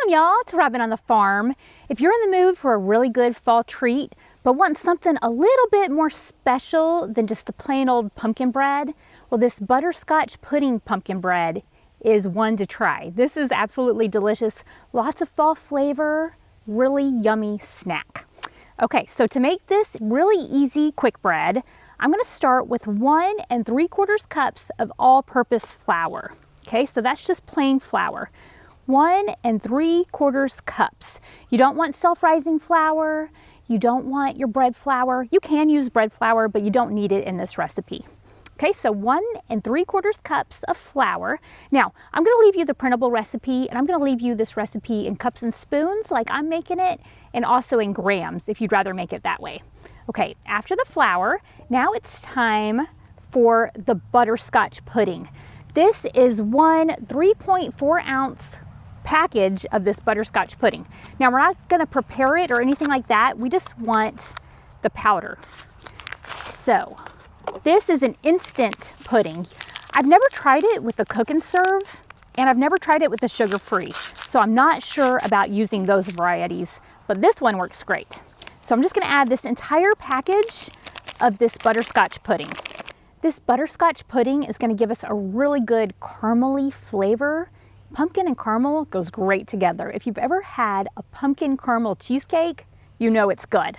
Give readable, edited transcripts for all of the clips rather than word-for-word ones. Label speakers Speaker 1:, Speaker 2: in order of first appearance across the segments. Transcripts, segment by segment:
Speaker 1: Welcome y'all to Robin on the Farm. If you're in the mood for a really good fall treat, but want something a little bit more special than just the plain old pumpkin bread, well, this butterscotch pudding pumpkin bread is one to try. This is absolutely delicious. Lots of fall flavor, really yummy snack. Okay, so to make this really easy quick bread, I'm gonna start with 1 3/4 cups of all-purpose flour. Okay, so that's just plain flour. 1 3/4 cups. You don't want self-rising flour. You don't want your bread flour. You can use bread flour, but you don't need it in this recipe. Okay, so 1 3/4 cups of flour. Now, I'm gonna leave you the printable recipe, and I'm gonna leave you this recipe in cups and spoons like I'm making it, and also in grams if you'd rather make it that way. Okay, after the flour, now it's time for the butterscotch pudding. This is one 3.4 ounce package of this butterscotch pudding. Now, we're not gonna prepare it or anything like that. We just want the powder. So, this is an instant pudding. I've never tried it with the cook and serve, and I've never tried it with the sugar-free. So I'm not sure about using those varieties, but this one works great. So I'm just gonna add this entire package of this butterscotch pudding. This butterscotch pudding is gonna give us a really good caramely flavor. Pumpkin and caramel goes great together. If you've ever had a pumpkin caramel cheesecake, you know it's good.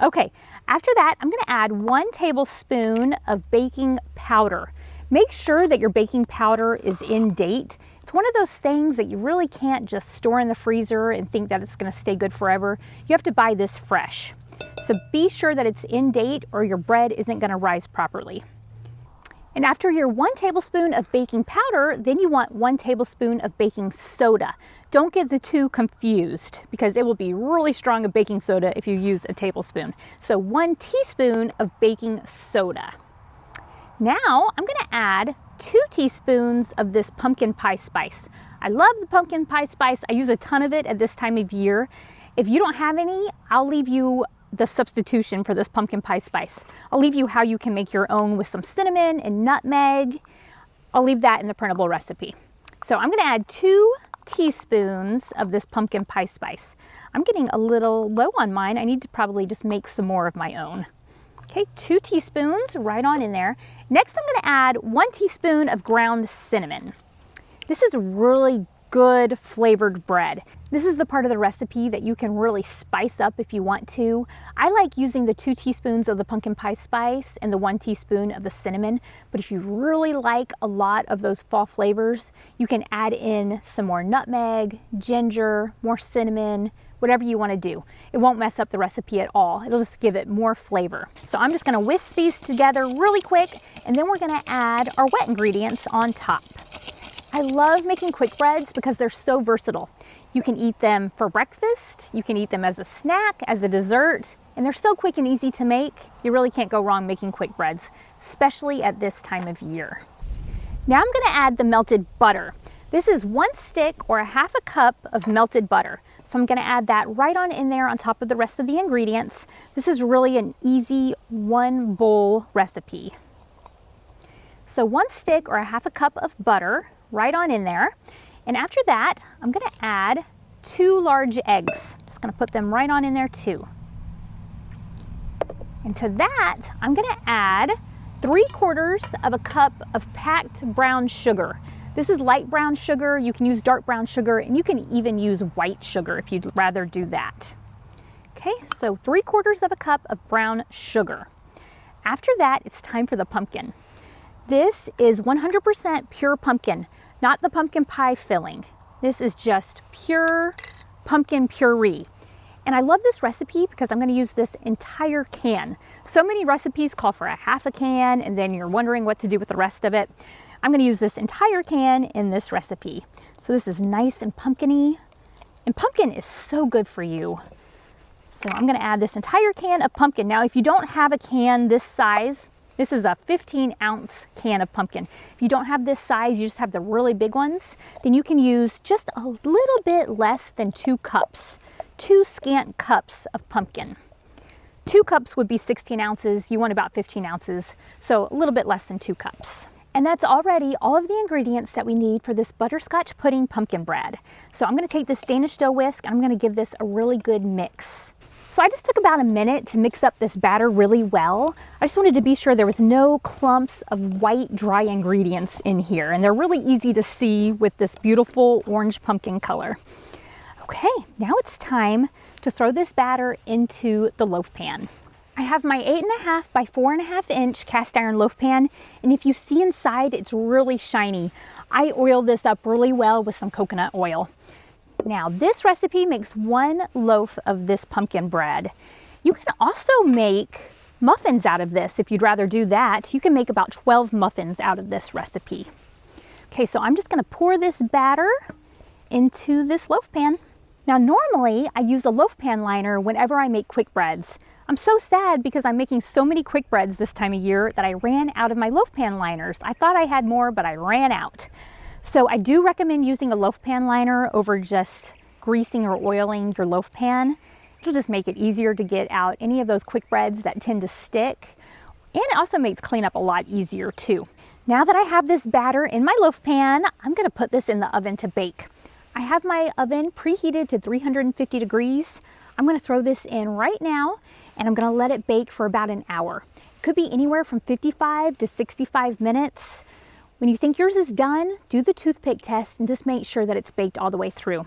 Speaker 1: Okay, after that, I'm gonna add 1 tablespoon of baking powder. Make sure that your baking powder is in date. It's one of those things that you really can't just store in the freezer and think that it's gonna stay good forever. You have to buy this fresh. So be sure that it's in date or your bread isn't gonna rise properly. And after your 1 tablespoon of baking powder, then you want 1 tablespoon of baking soda. Don't get the two confused because it will be really strong of baking soda if you use a tablespoon. So 1 teaspoon of baking soda. Now I'm gonna add 2 teaspoons of this pumpkin pie spice. I love the pumpkin pie spice. I use a ton of it at this time of year. If you don't have any, I'll leave you the substitution for this pumpkin pie spice. I'll leave you how you can make your own with some cinnamon and nutmeg. I'll leave that in the printable recipe. So I'm gonna add 2 teaspoons of this pumpkin pie spice. I'm getting a little low on mine. I need to probably just make some more of my own. Okay, 2 teaspoons right on in there. Next, I'm gonna add 1 teaspoon of ground cinnamon. This is really good flavored bread. This is the part of the recipe that you can really spice up if you want to. I like using the 2 teaspoons of the pumpkin pie spice and the 1 teaspoon of the cinnamon, but if you really like a lot of those fall flavors, you can add in some more nutmeg, ginger, more cinnamon, whatever you want to do. It won't mess up the recipe at all. It'll just give it more flavor. So I'm just gonna whisk these together really quick, and then we're gonna add our wet ingredients on top. I love making quick breads because they're so versatile. You can eat them for breakfast, you can eat them as a snack, as a dessert, and they're so quick and easy to make. You really can't go wrong making quick breads, especially at this time of year. Now I'm gonna add the melted butter. This is 1 stick or 1/2 cup of melted butter. So I'm gonna add that right on in there on top of the rest of the ingredients. This is really an easy 1 bowl recipe. So 1 stick or 1/2 cup of butter right on in there. And after that, I'm gonna add 2 large eggs. Just gonna put them right on in there too. And to that, I'm gonna add 3/4 of a cup of packed brown sugar. This is light brown sugar. You can use dark brown sugar, and you can even use white sugar if you'd rather do that. Okay, so 3/4 of a cup of brown sugar. After that, it's time for the pumpkin. This is 100% pure pumpkin, not the pumpkin pie filling. This is just pure pumpkin puree. And I love this recipe because I'm gonna use this entire can. So many recipes call for 1/2 can, and then you're wondering what to do with the rest of it. I'm gonna use this entire can in this recipe. So this is nice and pumpkin-y. And pumpkin is so good for you. So I'm gonna add this entire can of pumpkin. Now, if you don't have a can this size, this is a 15-ounce can of pumpkin. If you don't have this size, you just have the really big ones, then you can use just a little bit less than 2 cups. 2 scant cups of pumpkin. 2 cups would be 16 ounces. You want about 15 ounces, so a little bit less than 2 cups. And that's already all of the ingredients that we need for this butterscotch pudding pumpkin bread. So I'm going to take this Danish dough whisk and I'm going to give this a really good mix. So I just took about a minute to mix up this batter really well. I just wanted to be sure there was no clumps of white dry ingredients in here, and they're really easy to see with this beautiful orange pumpkin color. Okay, now it's time to throw this batter into the loaf pan. I have my 8.5 by 4.5 inch cast iron loaf pan, and if you see inside, it's really shiny. I oiled this up really well with some coconut oil. Now, this recipe makes 1 loaf of this pumpkin bread. You can also make muffins out of this if you'd rather do that. You can make about 12 muffins out of this recipe. Okay, so I'm just gonna pour this batter into this loaf pan. Now, normally I use a loaf pan liner whenever I make quick breads. I'm so sad because I'm making so many quick breads this time of year that I ran out of my loaf pan liners. I thought I had more, but I ran out. So I do recommend using a loaf pan liner over just greasing or oiling your loaf pan. It'll just make it easier to get out any of those quick breads that tend to stick. And it also makes cleanup a lot easier too. Now that I have this batter in my loaf pan, I'm gonna put this in the oven to bake. I have my oven preheated to 350 degrees. I'm gonna throw this in right now and I'm gonna let it bake for about an hour. It could be anywhere from 55 to 65 minutes. When you think yours is done, do the toothpick test and just make sure that it's baked all the way through.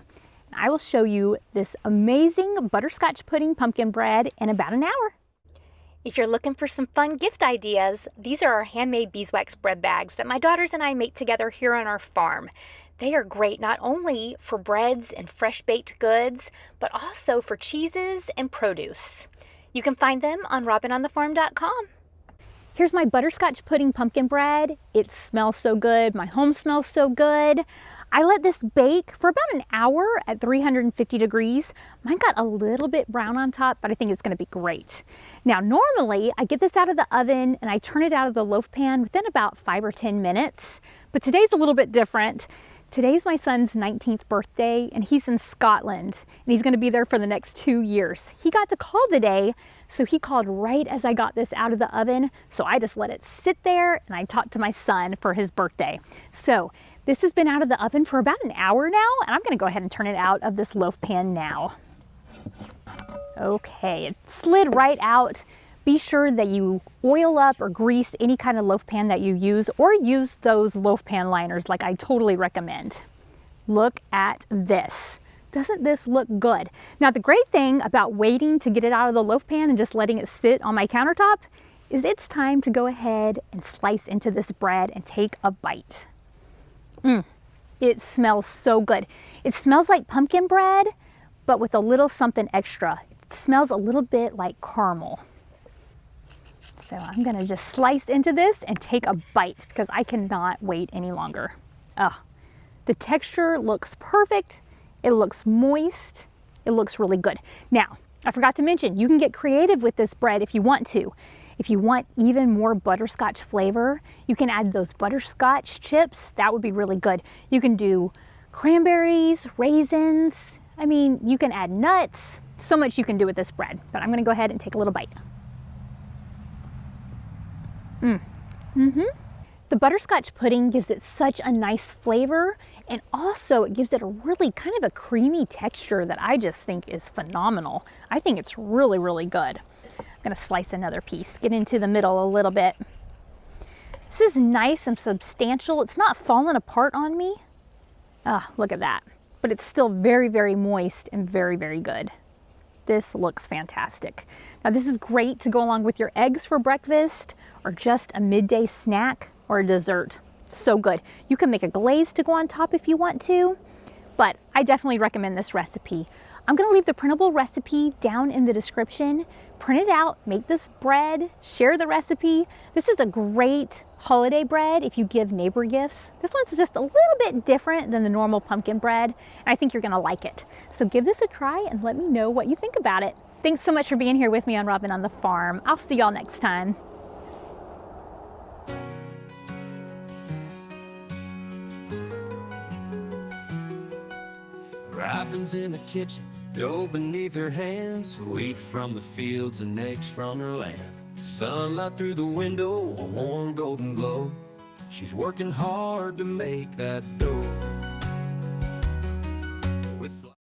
Speaker 1: I will show you this amazing butterscotch pudding pumpkin bread in about an hour. If you're looking for some fun gift ideas, these are our handmade beeswax bread bags that my daughters and I make together here on our farm. They are great not only for breads and fresh baked goods, but also for cheeses and produce. You can find them on robinonthefarm.com. Here's my butterscotch pudding pumpkin bread. It smells so good. My home smells so good. I let this bake for about an hour at 350 degrees. Mine got a little bit brown on top, but I think it's gonna be great. Now, normally I get this out of the oven and I turn it out of the loaf pan within about 5 or 10 minutes, but today's a little bit different. Today's my son's 19th birthday and he's in Scotland and he's gonna be there for the next 2 years. He got to call today, so he called right as I got this out of the oven. So I just let it sit there and I talked to my son for his birthday. So this has been out of the oven for about an hour now and I'm gonna go ahead and turn it out of this loaf pan now. Okay, it slid right out. Be sure that you oil up or grease any kind of loaf pan that you use, or use those loaf pan liners like I totally recommend. Look at this. Doesn't this look good? Now, the great thing about waiting to get it out of the loaf pan and just letting it sit on my countertop is it's time to go ahead and slice into this bread and take a bite. It smells so good. It smells like pumpkin bread, but with a little something extra. It smells a little bit like caramel. So I'm gonna just slice into this and take a bite because I cannot wait any longer. The texture looks perfect. It looks moist. It looks really good. Now, I forgot to mention, you can get creative with this bread if you want to. If you want even more butterscotch flavor, you can add those butterscotch chips. That would be really good. You can do cranberries, raisins. I mean, you can add nuts. So much you can do with this bread, but I'm gonna go ahead and take a little bite. The butterscotch pudding gives it such a nice flavor, and also it gives it a really kind of a creamy texture that I just think is phenomenal. I think it's really, really good. I'm gonna slice another piece, get into the middle a little bit. This is nice and substantial. It's not falling apart on me. Look at that. But it's still very, very moist and very, very good. This looks fantastic. Now, this is great to go along with your eggs for breakfast, or just a midday snack or a dessert. So good. You can make a glaze to go on top if you want to, but I definitely recommend this recipe. I'm gonna leave the printable recipe down in the description. Print it out, make this bread, share the recipe. This is a great holiday bread if you give neighbor gifts. This one's just a little bit different than the normal pumpkin bread, and I think you're gonna like it. So give this a try and let me know what you think about it. Thanks so much for being here with me on Robin on the Farm. I'll see y'all next time.
Speaker 2: Robin's in the kitchen, dough beneath her hands, wheat from the fields and eggs from her land. Sunlight through the window, a warm golden glow. She's working hard to make that dough.